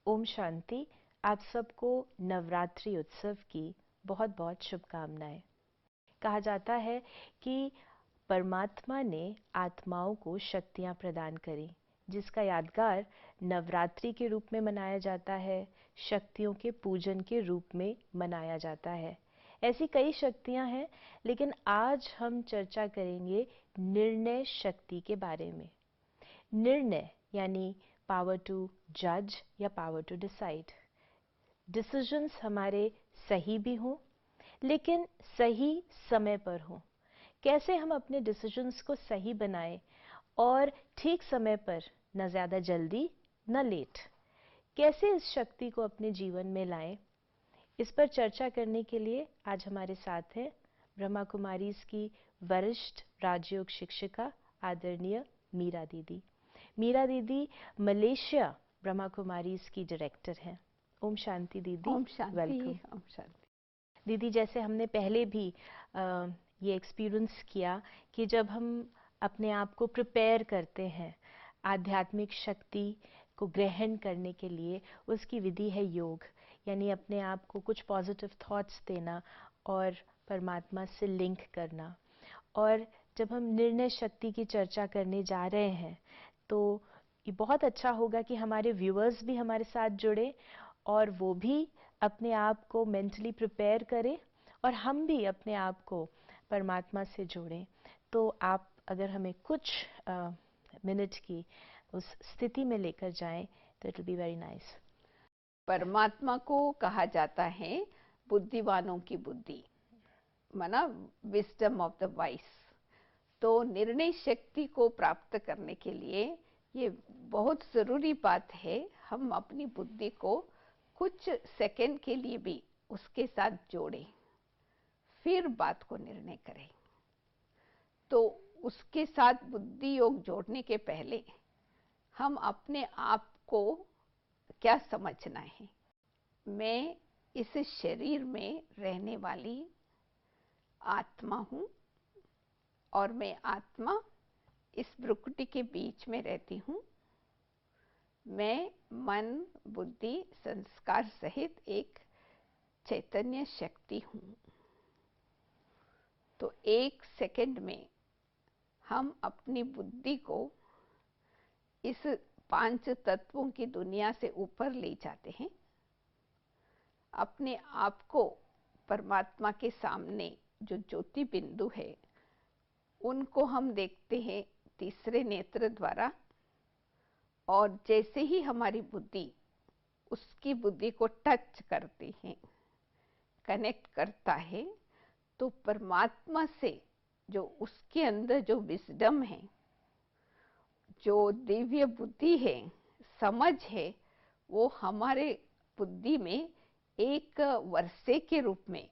ओम शांति। आप सबको नवरात्रि उत्सव की बहुत बहुत शुभकामनाएं। कहा जाता है कि परमात्मा ने आत्माओं को शक्तियां प्रदान करी, जिसका यादगार नवरात्रि के रूप में मनाया जाता है, शक्तियों के पूजन के रूप में मनाया जाता है। ऐसी कई शक्तियां हैं, लेकिन आज हम चर्चा करेंगे निर्णय शक्ति के बारे में। निर्णय यानी पावर टू जज या पावर टू डिसाइड। डिसीजंस हमारे सही भी हों, लेकिन सही समय पर हों। कैसे हम अपने डिसीजंस को सही बनाएं और ठीक समय पर, न ज़्यादा जल्दी न लेट। कैसे इस शक्ति को अपने जीवन में लाएं, इस पर चर्चा करने के लिए आज हमारे साथ हैं ब्रह्मा कुमारीज की वरिष्ठ राजयोग शिक्षिका आदरणीय मीरा दीदी। मीरा दीदी मलेशिया ब्रह्मा कुमारीज की डायरेक्टर हैं। ओम शांति दीदी। ओम शांति। वेलकम। ओम शांति। दीदी, जैसे हमने पहले भी ये एक्सपीरियंस किया कि जब हम अपने आप को प्रिपेयर करते हैं आध्यात्मिक शक्ति को ग्रहण करने के लिए, उसकी विधि है योग, यानी अपने आप को कुछ पॉजिटिव थॉट्स देना और परमात्मा से लिंक करना। और जब हम निर्णय शक्ति की चर्चा करने जा रहे हैं तो ये बहुत अच्छा होगा कि हमारे व्यूअर्स भी हमारे साथ जुड़े और वो भी अपने आप को मेंटली प्रिपेयर करें और हम भी अपने आप को परमात्मा से जोड़ें। तो आप अगर हमें कुछ मिनट की उस स्थिति में लेकर जाएं तो it will be very nice. परमात्मा को कहा जाता है बुद्धिवानों की बुद्धि, माना विजडम ऑफ द वाइस। तो निर्णय शक्ति को प्राप्त करने के लिए ये बहुत जरूरी बात है, हम अपनी बुद्धि को कुछ सेकंड के लिए भी उसके साथ जोड़ें, फिर बात को निर्णय करें। तो उसके साथ बुद्धि योग जोड़ने के पहले हम अपने आप को क्या समझना है। मैं इस शरीर में रहने वाली आत्मा हूँ और मैं आत्मा इस प्रकृति के बीच में रहती हूँ। मैं मन, बुद्धि, संस्कार सहित एक चैतन्य शक्ति हूँ। तो एक सेकंड में हम अपनी बुद्धि को इस 5 तत्वों की दुनिया से ऊपर ले जाते हैं। अपने आप को परमात्मा के सामने जो ज्योति बिंदु है उनको हम देखते हैं तीसरे नेत्र द्वारा, और जैसे ही हमारी बुद्धि उसकी बुद्धि को टच करती है, कनेक्ट करता है, तो परमात्मा से जो उसके अंदर जो विजडम है, जो दिव्य बुद्धि है, समझ है, वो हमारे बुद्धि में एक वर्षे के रूप में,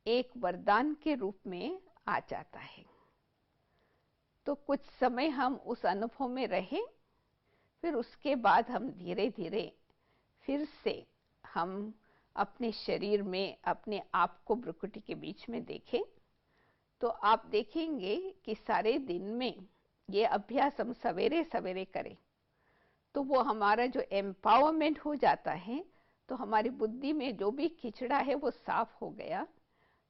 एक वरदान के रूप में आ जाता है। तो कुछ समय हम उस अनुभव में रहें, फिर उसके बाद हम धीरे धीरे फिर से हम अपने शरीर में अपने आप को प्रकृति के बीच में देखें। तो आप देखेंगे कि सारे दिन में ये अभ्यास हम सवेरे सवेरे करें तो वो हमारा जो एम्पावरमेंट हो जाता है, तो हमारी बुद्धि में जो भी खिचड़ा है वो साफ हो गया।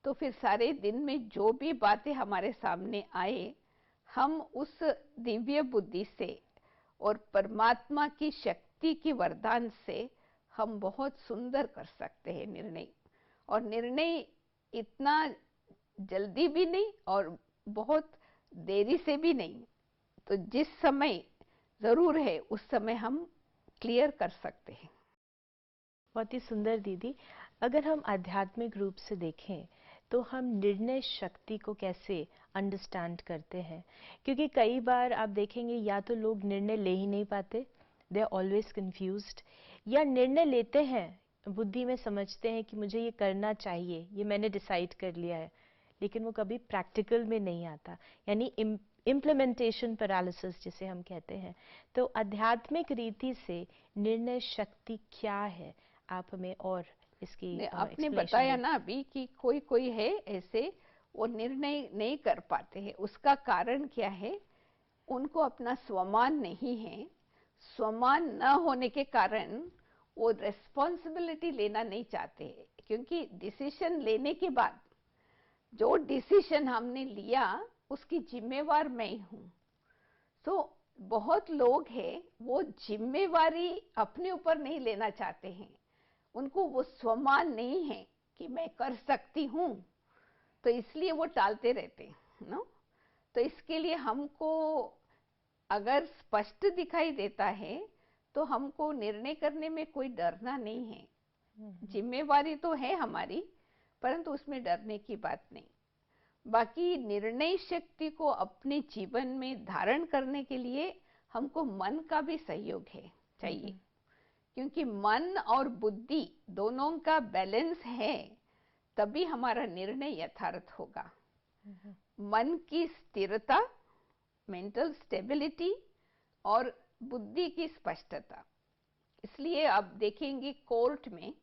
तो फिर सारे दिन में जो भी बातें हमारे सामने आए, हम उस दिव्य बुद्धि से और परमात्मा की शक्ति की वरदान से हम बहुत सुंदर कर सकते हैं निर्णय। और निर्णय इतना जल्दी भी नहीं और बहुत देरी से भी नहीं, तो जिस समय जरूर है उस समय हम क्लियर कर सकते हैं। बहुत ही सुंदर दीदी। अगर हम आध्यात्मिक रूप से देखें तो हम निर्णय शक्ति को कैसे अंडरस्टैंड करते हैं, क्योंकि कई बार आप देखेंगे या तो लोग निर्णय ले ही नहीं पाते, दे आर ऑलवेज कंफ्यूज्ड, या निर्णय लेते हैं, बुद्धि में समझते हैं कि मुझे ये करना चाहिए, ये मैंने डिसाइड कर लिया है, लेकिन वो कभी प्रैक्टिकल में नहीं आता, यानी इम्प्लीमेंटेशन पैरालिसिस जिसे हम कहते हैं। तो आध्यात्मिक रीति से निर्णय शक्ति क्या है, आप हमें और इसकी आपने बताया ना अभी कि कोई कोई है ऐसे, वो निर्णय नहीं कर पाते हैं। उसका कारण क्या है? उनको अपना स्वमान नहीं है। स्वमान न होने के कारण वो रेस्पॉन्सिबिलिटी लेना नहीं चाहते हैं, क्योंकि डिसीजन लेने के बाद जो डिसीजन हमने लिया उसकी जिम्मेवार मैं हूँ। तो बहुत लोग हैं वो जिम्मेवारी अपने ऊपर नहीं लेना चाहते हैं, उनको वो स्वमान नहीं है कि मैं कर सकती हूँ, तो इसलिए वो टालते रहते हैं नो। तो इसके लिए हमको अगर स्पष्ट दिखाई देता है तो हमको निर्णय करने में कोई डरना नहीं है। जिम्मेवारी तो है हमारी, परंतु उसमें डरने की बात नहीं। बाकी निर्णय शक्ति को अपने जीवन में धारण करने के लिए हमको मन का भी सहयोग है चाहिए, क्योंकि मन और बुद्धि दोनों का बैलेंस है, तभी हमारा निर्णय यथार्थ होगा। मन की स्थिरता, मेंटल स्टेबिलिटी और बुद्धि की स्पष्टता। इसलिए आप देखेंगे कोर्ट में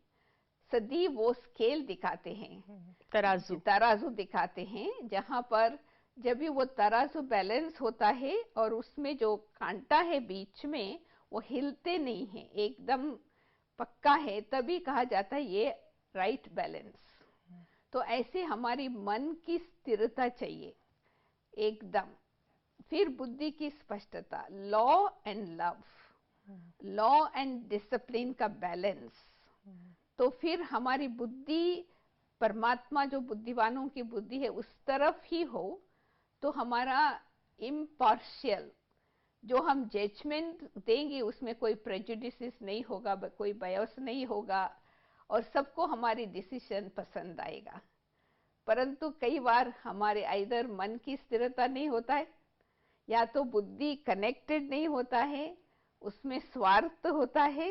सदी वो स्केल दिखाते हैं, तराजू दिखाते हैं, जहां पर जब भी वो तराजू बैलेंस होता है और उसमें जो कांटा है बीच में वो हिलते नहीं है, एकदम पक्का है, तभी कहा जाता है ये राइट बैलेंस। तो ऐसे हमारी मन की स्थिरता चाहिए एकदम। फिर बुद्धि की स्पष्टता, law and love, law and discipline का बैलेंस। तो फिर हमारी बुद्धि, परमात्मा जो बुद्धिवानों की बुद्धि है उस तरफ ही हो, तो हमारा इम्पार्शियल जो हम जजमेंट देंगे उसमें कोई प्रेजुडिस नहीं होगा, कोई बायस नहीं होगा, और सबको हमारी डिसीजन पसंद आएगा। परंतु कई बार हमारे इधर मन की स्थिरता नहीं होता है, या तो बुद्धि कनेक्टेड नहीं होता है, उसमें स्वार्थ होता है,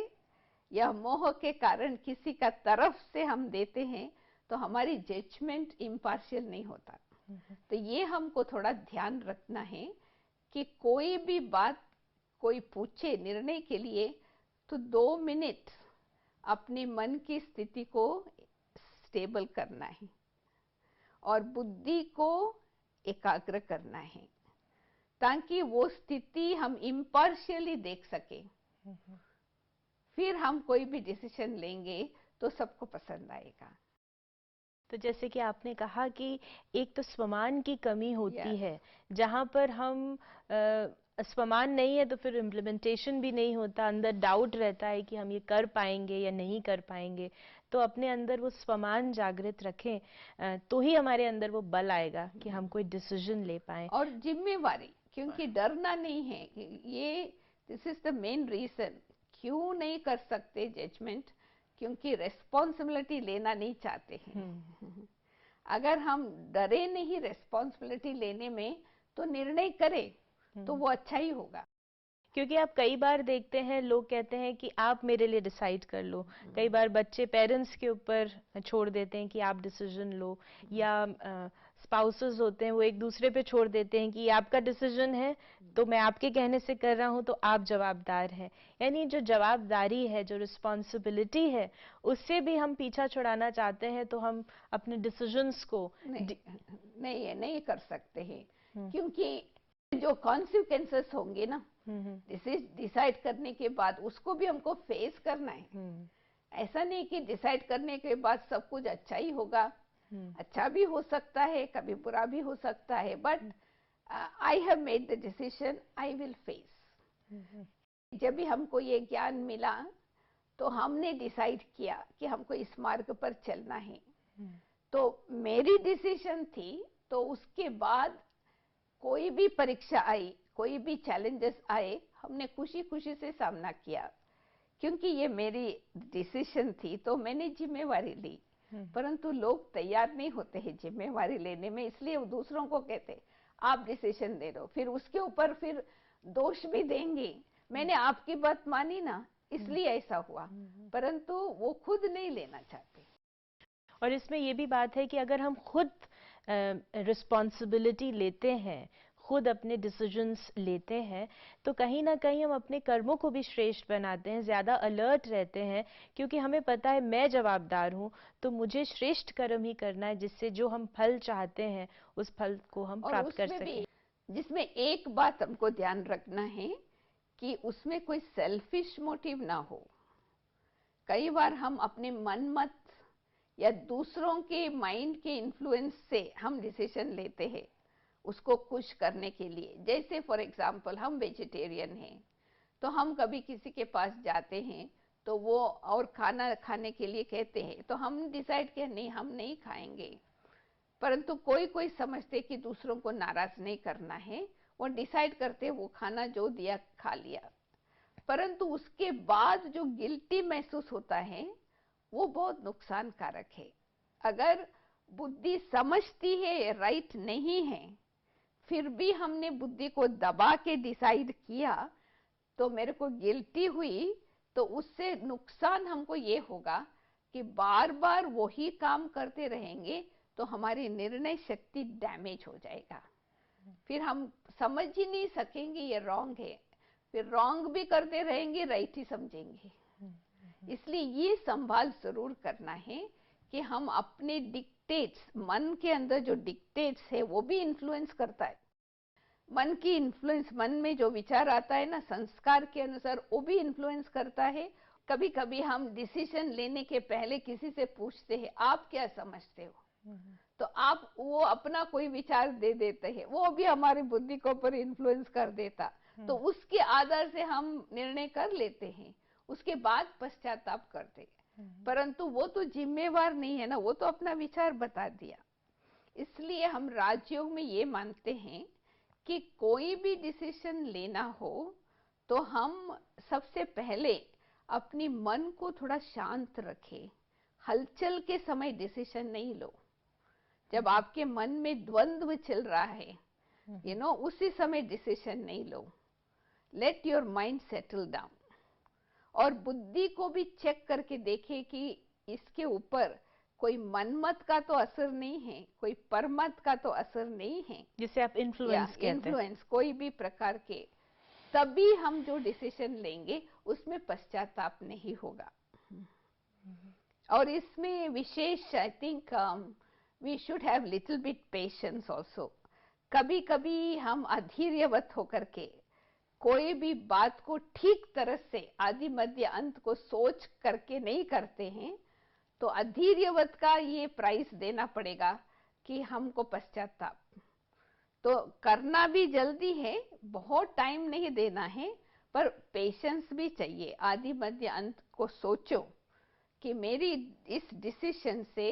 या मोह के कारण किसी का तरफ से हम देते हैं, तो हमारी जजमेंट इम्पार्शियल नहीं होता। तो ये हमको थोड़ा ध्यान रखना है कि कोई भी बात कोई पूछे निर्णय के लिए, तो 2 मिनट अपने मन की स्थिति को स्टेबल करना है और बुद्धि को एकाग्र करना है, ताकि वो स्थिति हम इम्पार्शियली देख सके। फिर हम कोई भी डिसीजन लेंगे तो सबको पसंद आएगा। तो जैसे कि आपने कहा कि एक तो स्वमान की कमी होती है, जहाँ पर हम स्वमान नहीं है तो फिर इम्प्लीमेंटेशन भी नहीं होता, अंदर डाउट रहता है कि हम ये कर पाएंगे या नहीं कर पाएंगे। तो अपने अंदर वो स्वमान जागृत रखें तो ही हमारे अंदर वो बल आएगा कि हम कोई डिसीजन ले पाएं। और जिम्मेवारी, क्योंकि डरना नहीं है, ये this is the main reason क्यों नहीं कर सकते जजमेंट, क्योंकि रेस्पॉन्सिबिलिटी लेना नहीं चाहते हैं। अगर हम डरे नहीं रेस्पॉन्सिबिलिटी लेने में, तो निर्णय करें तो वो अच्छा ही होगा। क्योंकि आप कई बार देखते हैं लोग कहते हैं कि आप मेरे लिए डिसाइड कर लो। कई बार बच्चे पेरेंट्स के ऊपर छोड़ देते हैं कि आप डिसीजन लो, या स्पाउसेस होते हैं वो एक दूसरे पे छोड़ देते हैं कि आपका डिसीजन है तो मैं आपके कहने से कर रहा हूं तो आप जवाबदार हैं। यानी जो जवाबदारी है, जो रिस्पॉन्सिबिलिटी है, उससे भी हम पीछा छुड़ाना चाहते हैं, तो हम अपने डिसीजंस को नहीं कर सकते हैं, क्योंकि जो कॉन्सिक्वेंसेस होंगे ना डिसाइड करने के बाद, उसको भी हमको फेस करना है। ऐसा नहीं कि डिसाइड करने के बाद सब कुछ अच्छा ही होगा, अच्छा भी हो सकता है, कभी बुरा भी हो सकता है, but I have made the decision, I will face. जब भी हमको ये ज्ञान मिला तो हमने डिसाइड किया कि हमको इस मार्ग पर चलना है, तो मेरी डिसीजन थी, तो उसके बाद कोई भी परीक्षा आई, कोई भी चैलेंजेस आए, हमने खुशी खुशी से सामना किया, क्योंकि ये मेरी डिसीजन थी, तो मैंने जिम्मेवारी ली। परंतु लोग तैयार नहीं होते हैं जिम्मेवारी लेने में, इसलिए वो दूसरों को कहते आप डिसीजन ले लो, फिर उसके ऊपर फिर दोष भी देंगे, मैंने आपकी बात मानी ना इसलिए ऐसा हुआ, परंतु वो खुद नहीं लेना चाहते। और इसमें ये भी बात है कि अगर हम खुद रिस्पॉन्सिबिलिटी लेते हैं, खुद अपने डिसीजंस लेते हैं, तो कहीं ना कहीं हम अपने कर्मों को भी श्रेष्ठ बनाते हैं, ज़्यादा अलर्ट रहते हैं, क्योंकि हमें पता है मैं जवाबदार हूँ, तो मुझे श्रेष्ठ कर्म ही करना है, जिससे जो हम फल चाहते हैं उस फल को हम प्राप्त कर सकें। जिसमें एक बात हमको ध्यान रखना है कि उसमें कोई सेल्फिश मोटिव ना हो, कई बार हम अपने मन मत या दूसरों के माइंड के इन्फ्लुएंस से हम डिसीजन लेते हैं उसको खुश करने के लिए। जैसे फॉर एग्जांपल हम वेजिटेरियन हैं, तो हम कभी किसी के पास जाते हैं तो वो और खाना खाने के लिए कहते हैं, तो हम डिसाइड किया नहीं हम नहीं खाएंगे, परंतु कोई कोई समझते कि दूसरों को नाराज नहीं करना है, वो डिसाइड करते वो खाना जो दिया खा लिया, परंतु उसके बाद जो गिल्टी महसूस होता है वो बहुत नुकसानकारक है। अगर बुद्धि समझती है राइट नहीं है, फिर भी हमने बुद्धि को दबा के डिसाइड किया तो मेरे को गिल्टी हुई, तो उससे नुकसान हमको ये होगा कि बार बार वही काम करते रहेंगे तो हमारी निर्णय शक्ति डैमेज हो जाएगा, फिर हम समझ ही नहीं सकेंगे ये रॉन्ग है, फिर रॉन्ग भी करते रहेंगे राइट ही समझेंगे। इसलिए ये संभाल जरूर करना है कि हम अपने डिक्टेट्स, मन के अंदर जो डिक्टेट्स है वो भी इन्फ्लुएंस करता है, मन की इन्फ्लुएंस, मन में जो विचार आता है ना संस्कार के अनुसार वो भी इन्फ्लुएंस करता है। कभी कभी हम डिसीजन लेने के पहले किसी से पूछते हैं आप क्या समझते हो, तो आप वो अपना कोई विचार दे देते हैं, वो भी हमारी बुद्धि को ऊपर इन्फ्लुएंस कर देता, तो उसके आधार से हम निर्णय कर लेते हैं, उसके बाद पश्चाताप करते हैं, परंतु वो तो जिम्मेवार नहीं है ना, वो तो अपना विचार बता दिया। इसलिए हम राजयोग में ये मानते हैं कि कोई भी डिसीजन लेना हो तो हम सबसे पहले अपनी मन को थोड़ा शांत रखें, हलचल के समय डिसीजन नहीं लो। जब आपके मन में द्वंद्व चल रहा है उसी समय डिसीजन नहीं लो, let your mind settle down, और बुद्धि को भी चेक करके देखें कि इसके ऊपर कोई मनमत का तो असर नहीं है, कोई परमत का तो असर नहीं है, जिसे आप इन्फ्लुएंस कहते हैं, इन्फ्लुएंस कोई भी प्रकार के, तभी हम जो डिसीजन लेंगे उसमें पश्चाताप नहीं होगा। और इसमें विशेष I think we should have little bit patience also. कभी कभी हम अधीर्यवत होकर के कोई भी बात को ठीक तरह से आदि मध्य अंत को सोच करके नहीं करते हैं, तो अधीर्यवत का ये प्राइस देना पड़ेगा कि हमको पश्चाताप। तो करना भी जल्दी है, बहुत टाइम नहीं देना है, पर पेशेंस भी चाहिए। आदि मध्य अंत को सोचो कि मेरी इस डिसीजन से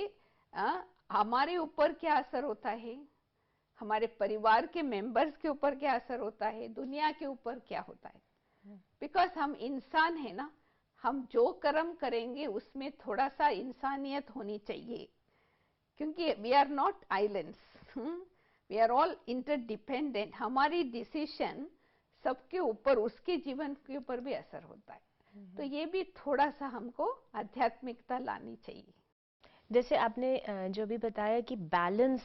हमारे ऊपर क्या असर होता है, हमारे परिवार के मेंबर्स के ऊपर क्या असर होता है, दुनिया के ऊपर क्या होता है। बिकॉज हम इंसान है ना, हम जो कर्म करेंगे उसमें थोड़ा सा इंसानियत होनी चाहिए, क्योंकि we are not islands, we are all interdependent. हमारी डिसीजन सबके ऊपर, उसके जीवन के ऊपर भी असर होता है, तो ये भी थोड़ा सा हमको आध्यात्मिकता लानी चाहिए। जैसे आपने जो भी बताया कि बैलेंस,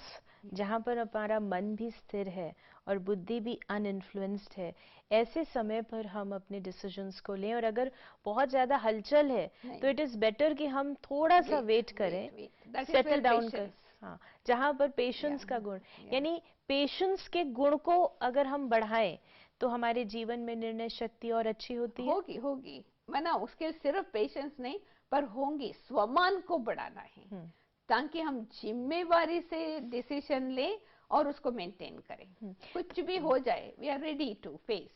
जहाँ पर हमारा मन भी स्थिर है और बुद्धि भी अनइन्फ्लुएंस्ड है, ऐसे समय पर हम अपने डिसीजंस को लें। और अगर बहुत ज़्यादा हलचल है तो इट इज़ बेटर कि हम थोड़ा सा वेट करें, सेटल डाउन कर। हाँ, जहाँ पर पेशेंस का गुण, यानी पेशेंस के गुण को अगर हम बढ़ाएं तो हमारे जीवन में निर्णय शक्ति और अच्छी होती है। होगी मना, उसके सिर्फ पेशेंस नहीं पर होंगी, स्वमान को बढ़ाना है ताकि हम जिम्मेवारी से डिसीजन लें और उसको मेंटेन करें। कुछ भी हो जाए we are ready to face,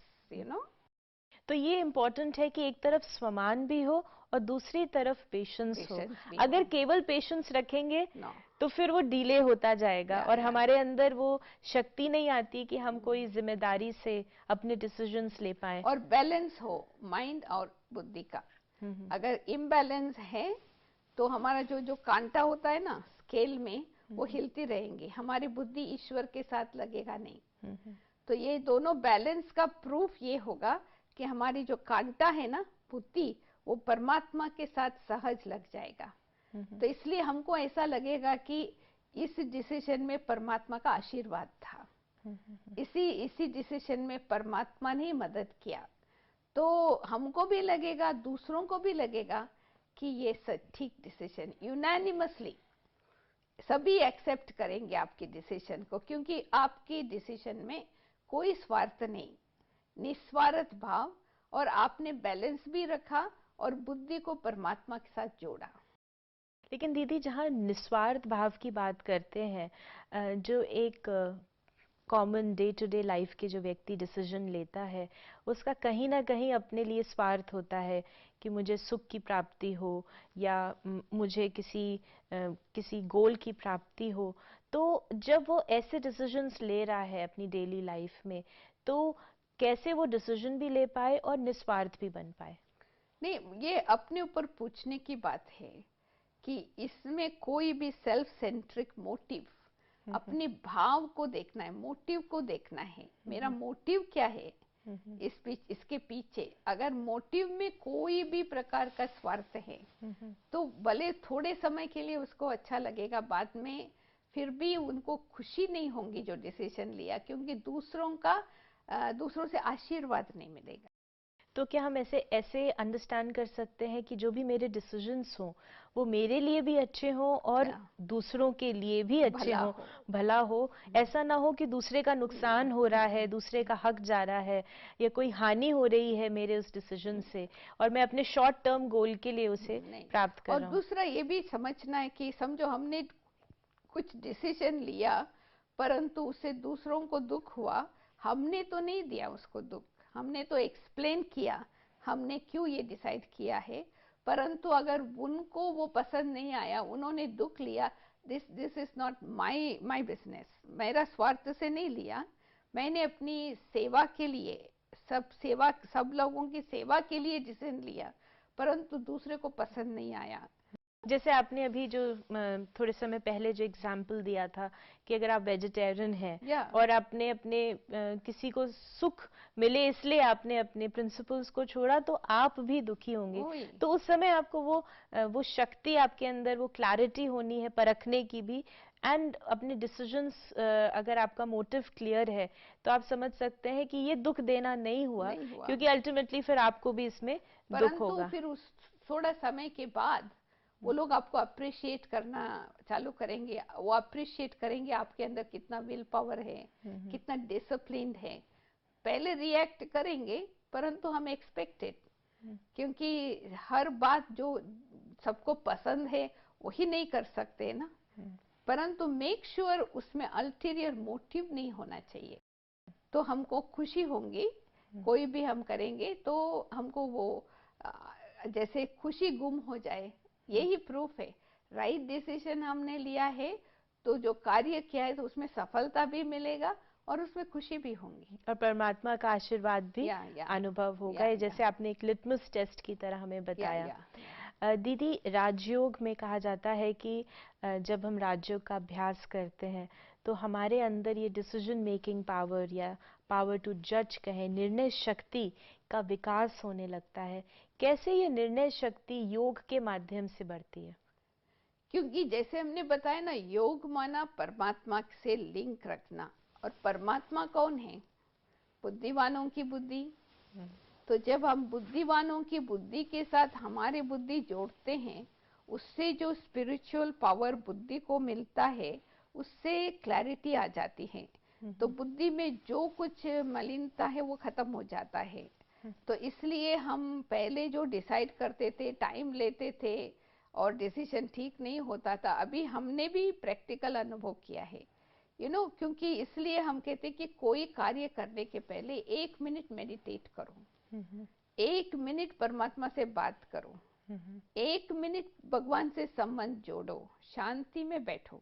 तो ये इम्पोर्टेंट है कि एक तरफ स्वमान भी हो और दूसरी तरफ पेशेंस हो। अगर केवल पेशेंस रखेंगे तो फिर वो डिले होता जाएगा और हमारे अंदर वो शक्ति नहीं आती कि हम कोई जिम्मेदारी से अपने डिसीजंस ले पाए। और बैलेंस हो माइंड और बुद्धि का। अगर इम्बैलेंस है तो हमारा जो कांटा होता है ना स्केल में, वो हिलती रहेंगी, हमारी बुद्धि ईश्वर के साथ लगेगा नहीं। तो ये दोनों बैलेंस का प्रूफ ये होगा कि हमारी जो कांटा है ना बुद्धि, वो परमात्मा के साथ सहज लग जाएगा। तो इसलिए हमको ऐसा लगेगा कि इस डिसीजन में परमात्मा का आशीर्वाद था, इसी डिसीजन में परमात्मा ने मदद किया, तो हमको भी लगेगा, दूसरों को भी लगेगा कि ये ठीक डिसीजन। यूनानिमसली सभी एक्सेप्ट करेंगे आपकी डिसीजन को, क्योंकि आपकी डिसीजन में कोई स्वार्थ नहीं, निस्वार्थ भाव, और आपने बैलेंस भी रखा और बुद्धि को परमात्मा के साथ जोड़ा। लेकिन दीदी, जहाँ निस्वार्थ भाव की बात करते हैं, जो एक common day to day life के जो व्यक्ति डिसीजन लेता है, उसका कहीं ना कहीं अपने लिए स्वार्थ होता है कि मुझे सुख की प्राप्ति हो या मुझे किसी गोल की प्राप्ति हो। तो जब वो ऐसे डिसीजंस ले रहा है अपनी डेली लाइफ में, तो कैसे वो डिसीजन भी ले पाए और निस्वार्थ भी बन पाए? नहीं, ये अपने ऊपर पूछने की बात है कि इसमें कोई भी सेल्फ सेंट्रिक मोटिव, अपने भाव को देखना है, मोटिव को देखना है, मेरा मोटिव क्या है इसके पीछे। अगर मोटिव में कोई भी प्रकार का स्वार्थ है तो भले थोड़े समय के लिए उसको अच्छा लगेगा, बाद में फिर भी उनको खुशी नहीं होगी जो डिसीजन लिया, क्योंकि दूसरों से आशीर्वाद नहीं मिलेगा। तो क्या हम ऐसे ऐसे अंडरस्टैंड कर सकते हैं कि जो भी मेरे डिसीजंस हों वो मेरे लिए भी अच्छे हों और दूसरों के लिए भी अच्छे हों, भला हो। ऐसा ना हो कि दूसरे का नुकसान हो रहा है, दूसरे का हक जा रहा है या कोई हानि हो रही है मेरे उस डिसीजन से और मैं अपने शॉर्ट टर्म गोल के लिए उसे प्राप्त कर रहा हूँ। और दूसरा ये भी समझना है कि समझो हमने कुछ डिसीजन लिया परंतु उससे दूसरों को दुख हुआ, हमने तो नहीं दिया उसको दुख, हमने तो एक्सप्लेन किया हमने क्यों ये डिसाइड किया है, परंतु अगर उनको वो पसंद नहीं आया, उन्होंने दुख लिया, this is not my business. मेरा स्वार्थ से नहीं लिया, मैंने अपनी सेवा के लिए, सब लोगों की सेवा के लिए डिसीजन लिया, परंतु दूसरे को पसंद नहीं आया। जैसे आपने अभी जो थोड़े समय पहले जो एग्जाम्पल दिया था कि अगर आप वेजिटेरियन हैं और आपने अपने किसी को सुख मिले इसलिए आपने अपने प्रिंसिपल्स को छोड़ा, तो आप भी दुखी होंगे। तो उस समय आपको वो शक्ति आपके अंदर, वो क्लैरिटी होनी है परखने की भी, एंड अपने डिसीजंस, अगर आपका मोटिव क्लियर है तो आप समझ सकते हैं कि ये दुख देना नहीं हुआ, क्योंकि अल्टीमेटली फिर आपको भी इसमें दुख होगा। फिर उस थोड़ा समय के बाद वो लोग आपको अप्रिशिएट करना चालू करेंगे, वो अप्रिशिएट करेंगे आपके अंदर कितना विल पावर है, कितना डिसिप्लिन्ड है। पहले रिएक्ट करेंगे परंतु हम एक्सपेक्टेड, क्योंकि हर बात जो सबको पसंद है वही नहीं कर सकते ना, परंतु मेक श्योर उसमें अल्टीरियर मोटिव नहीं होना चाहिए, तो हमको खुशी होंगी। कोई भी हम करेंगे तो हमको वो जैसे खुशी गुम हो जाए, यही प्रूफ है। राइट डिसीजन हमने लिया है तो जो कार्य किया है तो उसमें सफलता भी मिलेगा और उसमें खुशी भी होंगी और परमात्मा का आशीर्वाद भी अनुभव होगा, जैसे आपने एक लिटमस टेस्ट की तरह हमें बताया। दीदी, राजयोग में कहा जाता है कि जब हम राजयोग का अभ्यास करते हैं तो हमारे अंदर ये डिसीजन मेकिंग पावर या पावर टू जज कहें, निर्णय शक्ति का विकास होने लगता है। कैसे ये निर्णय शक्ति योग के माध्यम से बढ़ती है? क्योंकि जैसे हमने बताया ना, योग माना परमात्मा से लिंक रखना, और परमात्मा कौन है? बुद्धिवानों की बुद्धि। तो जब हम बुद्धिवानों की बुद्धि के साथ हमारी बुद्धि जोड़ते हैं, उससे जो स्पिरिचुअल पावर बुद्धि को मिलता है उससे क्लैरिटी आ जाती है, तो बुद्धि में जो कुछ मलिनता है वो खत्म हो जाता है। तो इसलिए हम पहले जो डिसाइड करते थे, टाइम लेते थे और डिसीजन ठीक नहीं होता था, अभी हमने भी प्रैक्टिकल अनुभव किया है, क्योंकि इसलिए हम कहते कि कोई कार्य करने के पहले 1 मिनट मेडिटेट करो, 1 मिनट परमात्मा से बात करो, 1 मिनट भगवान से संबंध जोड़ो, शांति में बैठो,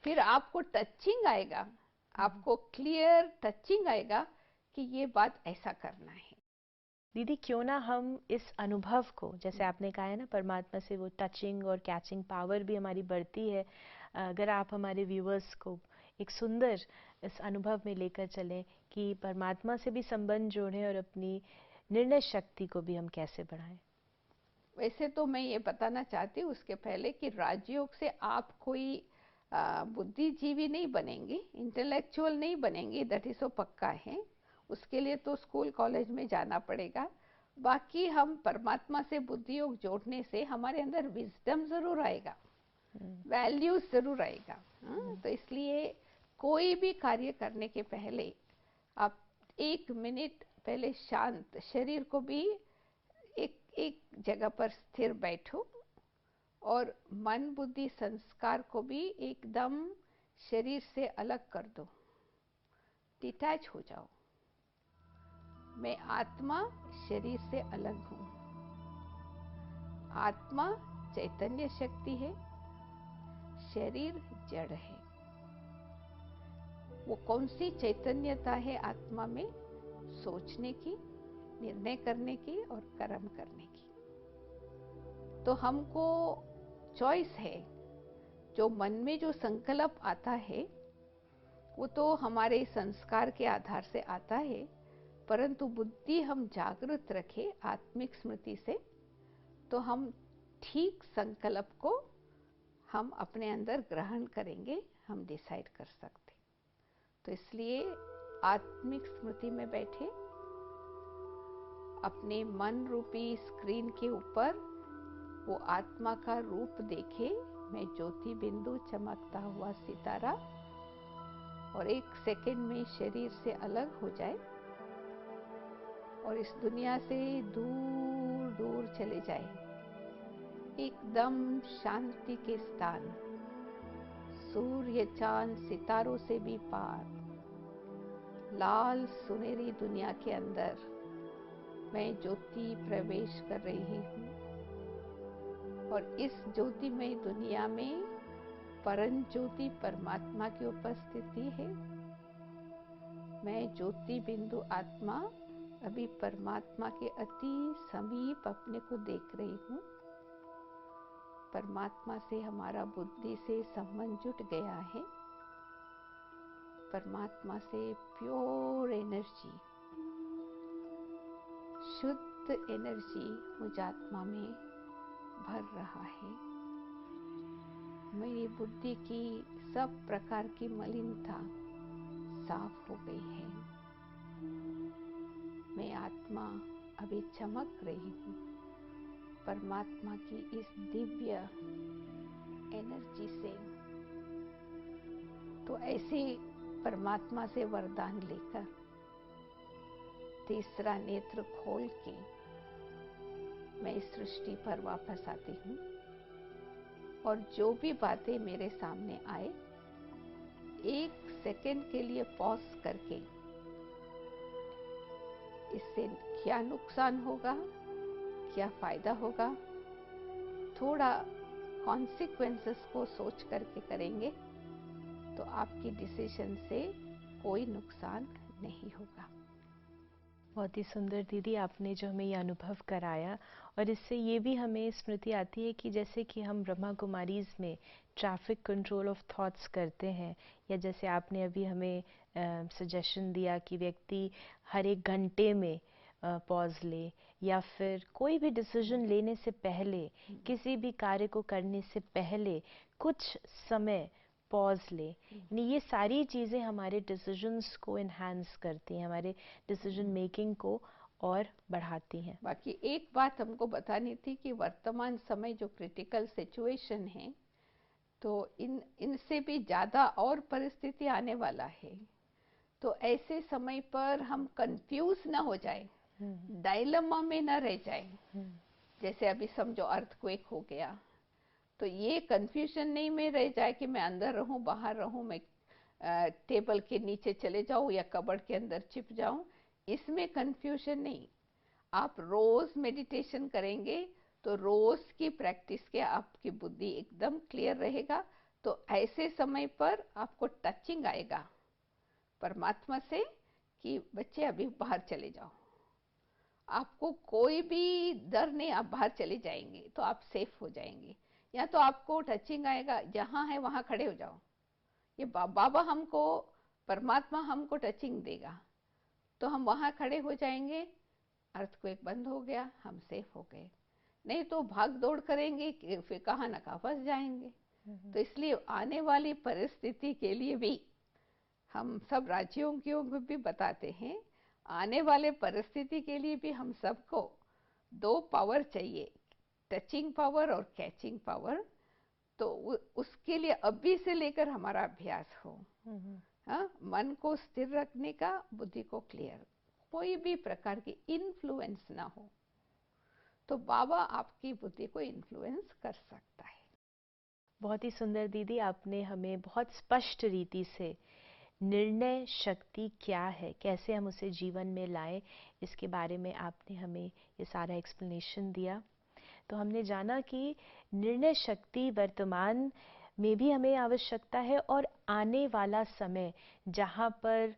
फिर आपको टचिंग आएगा, आपको क्लियर टचिंग आएगा कि ये बात ऐसा करना है। दीदी, क्यों ना हम इस अनुभव को, जैसे आपने कहा है ना, परमात्मा से वो टचिंग और कैचिंग पावर भी हमारी बढ़ती है, अगर आप हमारे व्यूअर्स को एक सुंदर इस अनुभव में लेकर चलें कि परमात्मा से भी संबंध जोड़ें और अपनी निर्णय शक्ति को भी हम कैसे बढ़ाएं। वैसे तो मैं ये बताना चाहती हूँ उसके पहले कि राजयोग से आप कोई बुद्धिजीवी नहीं बनेंगे, इंटेलेक्चुअल नहीं बनेंगे, दैट इज तो पक्का है। उसके लिए तो स्कूल कॉलेज में जाना पड़ेगा। बाकी हम परमात्मा से बुद्धि योग जोड़ने से हमारे अंदर विजडम जरूर आएगा, वैल्यूज जरूर आएगा। तो इसलिए कोई भी कार्य करने के पहले आप 1 मिनट पहले शांत, शरीर को भी एक जगह पर स्थिर बैठो और मन बुद्धि संस्कार को भी एकदम शरीर से अलग कर दो, डिटैच हो जाओ। मैं आत्मा शरीर से अलग हूं। आत्मा चैतन्य शक्ति है, शरीर जड़ है। वो कौन सी चैतन्यता है आत्मा में? सोचने की, निर्णय करने की और कर्म करने की। तो हमको चॉइस है। जो मन में जो संकल्प आता है वो तो हमारे संस्कार के आधार से आता है, परंतु बुद्धि हम जागृत रखें आत्मिक स्मृति से, तो हम ठीक संकल्प को हम अपने अंदर ग्रहण करेंगे, हम डिसाइड कर सकते। तो इसलिए आत्मिक स्मृति में बैठे, अपने मन रूपी स्क्रीन के ऊपर वो आत्मा का रूप देखे। मैं ज्योति बिंदु, चमकता हुआ सितारा, और एक सेकंड में शरीर से अलग हो जाए और इस दुनिया से दूर दूर चले जाए, एकदम शांति के स्थान, सूर्य चांद सितारों से भी पार, लाल सुनहरी दुनिया के अंदर मैं ज्योति प्रवेश कर रही हूँ। और इस ज्योतिमय दुनिया में परम ज्योति परमात्मा की उपस्थिति है। मैं ज्योति बिंदु आत्मा अभी परमात्मा के अति समीप अपने को देख रही हूँ। परमात्मा से हमारा बुद्धि से संबंध जुट गया है। परमात्मा से प्योर एनर्जी, शुद्ध एनर्जी मुझ आत्मा में भर रहा है। मेरी बुद्धि की सब प्रकार की मलिनता साफ हो गई है। मैं आत्मा अभी चमक रही हूँ परमात्मा की इस दिव्य एनर्जी से। तो ऐसे परमात्मा से वरदान लेकर तीसरा नेत्र खोल के मैं इस सृष्टि पर वापस आती हूँ, और जो भी बातें मेरे सामने आए, एक सेकंड के लिए पॉज करके इससे क्या नुकसान होगा, क्या फायदा होगा, थोड़ा कॉन्सिक्वेंसेस को सोच करके करेंगे तो आपकी डिसीजन से कोई नुकसान नहीं होगा। बहुत ही सुंदर दीदी, आपने जो हमें ये अनुभव कराया, और इससे ये भी हमें स्मृति आती है कि जैसे कि हम ब्रह्मा कुमारीज में ट्रैफिक कंट्रोल ऑफ थॉट्स करते हैं, या जैसे आपने अभी हमें सजेशन दिया कि व्यक्ति हर एक घंटे में पॉज ले, या फिर कोई भी डिसीजन लेने से पहले, किसी भी कार्य को करने से पहले कुछ समय पॉज ले। यानी ये सारी चीज़ें हमारे डिसीजंस को इन्हांस करती हैं, हमारे डिसीजन मेकिंग को और बढ़ाती हैं। बाकी एक बात हमको बतानी थी कि वर्तमान समय जो क्रिटिकल सिचुएशन है, तो इनसे भी ज़्यादा और परिस्थिति आने वाला है। तो ऐसे समय पर हम कंफ्यूज ना हो जाए, डायलेमा में ना रह जाए। जैसे अभी समझो अर्थक्वेक हो गया, तो ये कंफ्यूजन नहीं में रह जाए कि मैं अंदर रहूं बाहर रहूं, मैं टेबल के नीचे चले जाऊं या कबर्ड के अंदर छिप जाऊं, इसमें कंफ्यूजन नहीं। आप रोज मेडिटेशन करेंगे तो रोज की प्रैक्टिस के आपकी बुद्धि एकदम क्लियर रहेगा। तो ऐसे समय पर आपको टचिंग आएगा परमात्मा से कि बच्चे अभी बाहर चले जाओ। आपको कोई भी डर नहीं, आप बाहर चले जाएंगे तो आप सेफ हो जाएंगे। या तो आपको टचिंग आएगा, जहां है वहां खड़े हो जाओ, ये बाबा हमको, परमात्मा हमको टचिंग देगा, तो हम वहां खड़े हो जाएंगे, अर्थक्वेक बंद हो गया, हम सेफ हो गए। नहीं तो भाग दौड़ करेंगे, फिर कहाँ ना कहाँ फंस जाएंगे। तो इसलिए आने वाली परिस्थिति के लिए भी हम सब राज्यों को भी बताते हैं, आने वाले परिस्थिति के लिए भी हम सबको दो पावर चाहिए, टचिंग पावर और कैचिंग पावर। तो उसके लिए अभी से लेकर हमारा अभ्यास हो। हाँ, मन को स्थिर रखने का, बुद्धि को क्लियर, कोई भी प्रकार की इन्फ्लुएंस ना हो। तो बाबा आपकी बुद्धि को इन्फ्लुएंस कर सकता है। बहुत ही सुंदर दीदी, आपने हमें बहुत स्पष्ट रीति से निर्णय शक्ति क्या है, कैसे हम उसे जीवन में लाएं, इसके बारे में आपने हमें ये सारा एक्सप्लेनेशन दिया। तो हमने जाना कि निर्णय शक्ति वर्तमान में भी हमें आवश्यकता है, और आने वाला समय जहाँ पर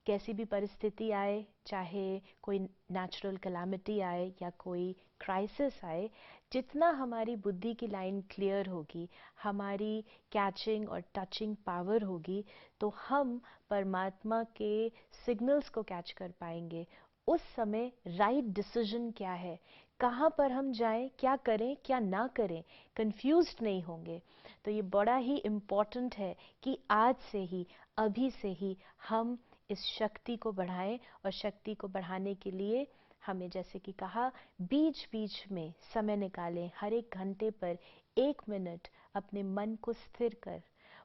कैसी भी परिस्थिति आए, चाहे कोई नेचुरल कैलामिटी आए या कोई क्राइसिस आए, जितना हमारी बुद्धि की लाइन क्लियर होगी, हमारी कैचिंग और टचिंग पावर होगी, तो हम परमात्मा के सिग्नल्स को कैच कर पाएंगे। उस समय राइट डिसीजन क्या है, कहाँ पर हम जाएं, क्या करें क्या ना करें, कंफ्यूज्ड नहीं होंगे। तो ये बड़ा ही इम्पॉर्टेंट है कि आज से ही, अभी से ही हम इस शक्ति को बढ़ाएं, और शक्ति को बढ़ाने के लिए हमें, जैसे कि कहा, बीच बीच में समय निकालें, हर एक घंटे पर 1 मिनट अपने मन को स्थिर कर,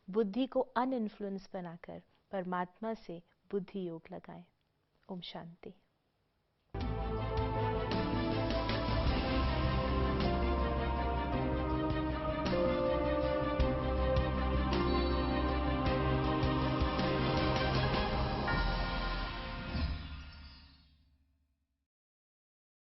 बुद्धि को अनइन्फ्लुएंस बनाकर परमात्मा से बुद्धि योग लगाएं। ओम शांति।